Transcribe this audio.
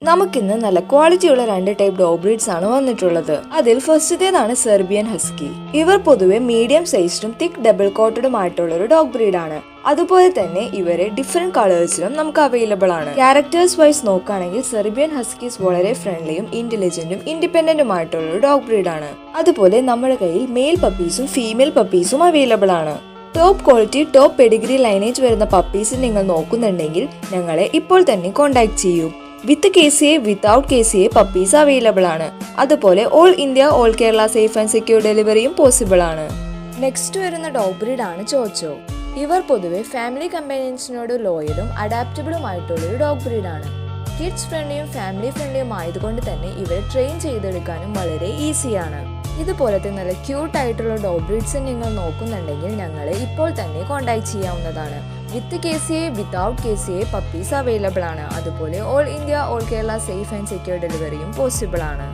നമുക്കിന്ന് നല്ല ക്വാളിറ്റിയുള്ള 2 ടൈപ്പ് ഡോഗ് ബ്രീഡ്സ് ആണ് വന്നിട്ടുള്ളത്. അതിൽ ഫസ്റ്റത്തേതാണ് സെർബിയൻ ഹസ്കി. ഇവർ പൊതുവെ മീഡിയം സൈസ്ഡും തിക്ക് ഡബിൾ കോട്ടഡും ആയിട്ടുള്ള ഒരു ഡോഗ് ബ്രീഡാണ്. അതുപോലെ തന്നെ ഇവരെ ഡിഫറെന്റ് കളേഴ്സിലും നമുക്ക് അവൈലബിൾ ആണ്. ക്യാരക്ടേഴ്സ് വൈസ് നോക്കുകയാണെങ്കിൽ സെർബിയൻ ഹസ്കീസ് വളരെ ഫ്രണ്ട്ലിയും ഇന്റലിജന്റും ഇൻഡിപെൻഡന്റും ആയിട്ടുള്ള ഒരു ഡോഗ് ബ്രീഡാണ്. അതുപോലെ നമ്മുടെ കയ്യിൽ മെയിൽ പപ്പീസും ഫീമെയിൽ പപ്പീസും അവൈലബിൾ ആണ്. Top quality top Pedigree lineage വരുന്ന പപ്പീസ് നിങ്ങൾ നോക്കുന്നുണ്ടെങ്കിൽ ഞങ്ങളെ ഇപ്പോൾ തന്നെ കോൺടാക്ട് ചെയ്യൂ. വിത്ത് KCA without KCA puppies available ആണ്. അതുപോലെ all India all Kerala safe and secure ഡെലിവറിയും പോസിബിൾ ആണ്. നെക്സ്റ്റ് വരുന്ന ഡോഗ് ബ്രീഡ് ആണ് ചോച്ചോ. ഇവർ പൊതുവെ ഫാമിലി കമ്പാനിയൻസിനോട് ലോയലും അഡാപ്റ്റബിളും ആയിട്ടുള്ളൊരു ഡോഗ് ബ്രീഡാണ്. കിഡ്സ് ഫ്രണ്ട്ലിയും ഫാമിലി ഫ്രണ്ട്ലിയും ആയതുകൊണ്ട് തന്നെ ഇവരെ ട്രെയിൻ ചെയ്തെടുക്കാനും വളരെ ഈസിയാണ്. ഇതുപോലത്തെ നല്ല ക്യൂട്ട് ആയിട്ടുള്ള ഡോഗ് ബ്രീഡ്സ് നിങ്ങൾ നോക്കുന്നുണ്ടെങ്കിൽ ഞങ്ങളെ ഇപ്പോൾ തന്നെ കോൺടാക്ട് ചെയ്യാവുന്നതാണ്. വിത്ത് KCA without KCA puppies available ആണ്. അതുപോലെ all India all Kerala safe and secure ഡെലിവറിയും പോസിബിൾ ആണ്.